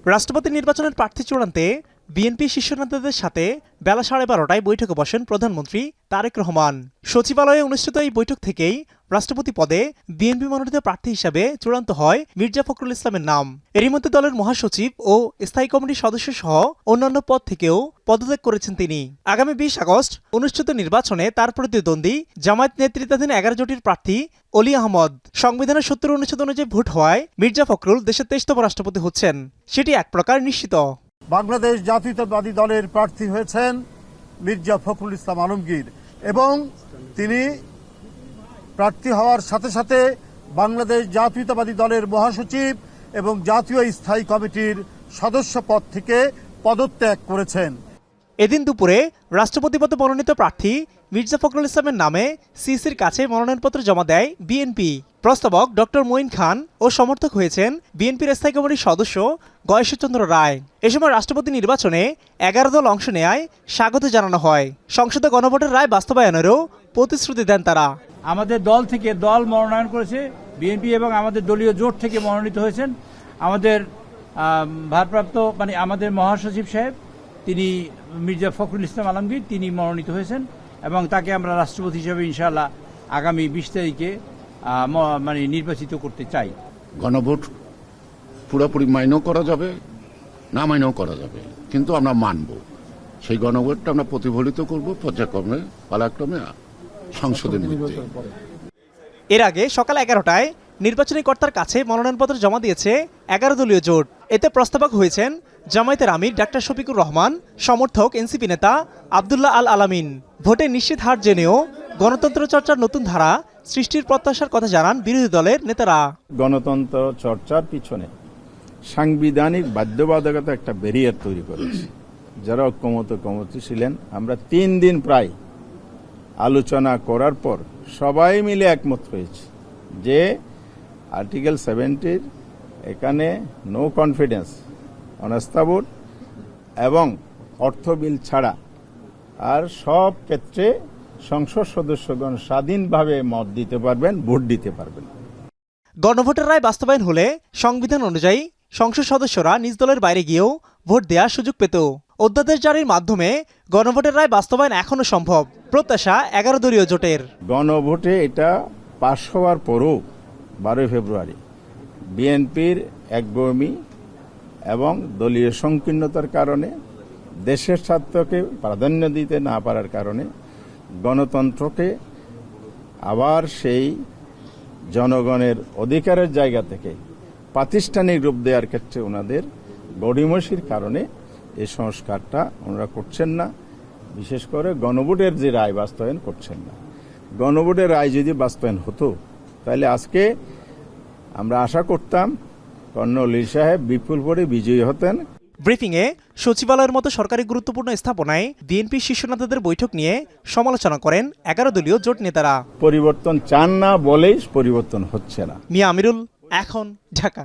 রাষ্ট্রপতি নির্বাচনের প্রার্থী চূড়ান্তে বিএনপি শীর্ষ নেতাদের সাথে বেলা 12:30টায় বৈঠকে বসেন প্রধানমন্ত্রী তারেক রহমান। সচিবালয়ে অনুষ্ঠিত এই বৈঠক থেকেই রাষ্ট্রপতি পদে বিএনপি মনোনীত প্রার্থী হিসাবে চূড়ান্ত হয় মির্জা ফখরুল ইসলামের নাম। এরই মধ্যে দলের মহাসচিব ও স্থায়ী কমিটির সদস্য সহ অন্যান্য পদ থেকেও পদত্যাগ করেছেন তিনি। আগামী 20 আগস্ট অনুষ্ঠিত নির্বাচনে তার প্রতিদ্বন্দ্বী জামায়াত নেতৃত্বাধীন 11 জোটের প্রার্থী অলি আহমদ। সংবিধানের 70 অনুচ্ছেদ অনুযায়ী ভোট হওয়ায় মির্জা ফখরুল দেশের 23তম রাষ্ট্রপতি হচ্ছেন, সেটি এক প্রকার নিশ্চিত। বাংলাদেশ জাতীয়তাবাদী দলের প্রার্থী হয়েছেন মির্জা ফখরুল ইসলাম আলমগীর এবং তিনি প্রার্থী হওয়ার সাথে সাথে বাংলাদেশ জাতীয়তাবাদী দলের মহাসচিব এবং জাতীয় স্থায়ী কমিটির সদস্য পদ থেকে পদত্যাগ করেছেন। এদিন দুপুরে রাষ্ট্রপতি পদে মনোনীত প্রার্থী মির্জা ফখরুল ইসলামের নামে সিইসির কাছে মনোনয়নপত্র জমা দেয় বিএনপি। প্রস্তাবক ডক্টর মঈন খান ও সমর্থক হয়েছেন বিএনপির স্থায়ী কমিটির সদস্য গয়েশ্বরচন্দ্র রায়। এ সময় রাষ্ট্রপতি নির্বাচনে 11 দল অংশ নেয় স্বাগত জানানো হয়। সংসদে গণভোটের রায় বাস্তবায়নেরও প্রতিশ্রুতি দেন তারা। আমাদের দল থেকে দল মনোনয়ন করেছে, বিএনপি এবং আমাদের দলীয় জোট থেকে মনোনীত হয়েছেন আমাদের ভারপ্রাপ্ত আমাদের মহাসচিব সাহেব, তিনি মির্জা ফখরুল ইসলাম আলমগীর, তিনি মনোনীত হয়েছেন এবং তাকে আমরা রাষ্ট্রপতি হিসেবে ইনশাআল্লাহ আগামী 20 তারিখে নির্বাচিত করতে চাই। গণভোট পুরোপুরি মাইনেও করা যাবে, না মাইনেও করা যাবে, কিন্তু আমরা মানব। সেই গণভোটটা আমরা প্রতিফলিত করব পর্যায়ক্রমে, পালাক্রমে সংসদের মধ্যে। এর আগে সকাল 11টায় নির্বাচনী কর্তার কাছে মনোনয়নপত্র জমা দিয়েছে 11 দলীয় জোট। এতে প্রস্তাবক হয়েছেন জামায়াতের আমির ডাক্তার শফিকুর রহমান, সমর্থক এনসিপি নেতা আব্দুল্লাহ আল আলামিন। ভোটে নিশ্চিত হার জেনেও গণতন্ত্র চর্চার নতুন ধারা সৃষ্টির প্রত্যাশার কথা জানান বিরোধী দলের নেতারা। গণতন্ত্র চর্চার পিছনে সাংবিধানিক বাধ্যবাধকতা একটা ব্যারিয়ার তৈরি করেছে। যারা ঐক্যমত ছিলেন, আমরা 3 দিন প্রায় আলোচনা করার পর সবাই মিলে একমত হয়েছে যে আর্টিকেল 70 এখানে নো কনফিডেন্স, অনাস্থা ভোট এবং অর্থ বিল ছাড়া আর সব ক্ষেত্রে সংসদ সদস্যগণ স্বাধীনভাবে মত দিতে পারবেন, ভোট দিতে পারবেন। গণভোটের রায় বাস্তবায়ন হলে সংবিধান অনুযায়ী সংসদ সদস্যরা নিজ দলের বাইরে গিয়েও ভোট দেওয়ার সুযোগ পেত। অধ্যাদেশ জারির মাধ্যমে গণভোটের রায় বাস্তবায়ন এখনো সম্ভব, প্রত্যাশা 11 দলীয় জোটের। গণভোটে এটা পাশ হওয়ার পরও 12 ফেব্রুয়ারি বিএনপির একগুঁয়েমি এবং দলীয় সংকীর্ণতার কারণে, দেশের স্বার্থকে প্রাধান্য দিতে না পারার কারণে গণতন্ত্রকে আবার সেই জনগণের অধিকারের জায়গা থেকে প্রাতিষ্ঠানিক রূপ দেওয়ার ক্ষেত্রে ওনাদের গড়িমসির কারণে এই সংস্কারটা ওনারা করছেন না। বিশেষ করে গণভোটের যে রায় বাস্তবায়ন করছেন না। গণভোটের রায় যদি বাস্তবায়ন হতো তাহলে আজকে আমরা আশা করতাম কর্নেল সাহেব বিপুল ভোটে বিজয়ী হতেন। ব্রিফিংয়ে সচিবালয়ের মতো সরকারি গুরুত্বপূর্ণ স্থাপনায় বিএনপি শীর্ষ নেতাদের বৈঠক নিয়ে সমালোচনা করেন 11 দলীয় জোট নেতারা। পরিবর্তন চান না বলেই পরিবর্তন হচ্ছে না। মিয়া আমিরুল, এখন, ঢাকা।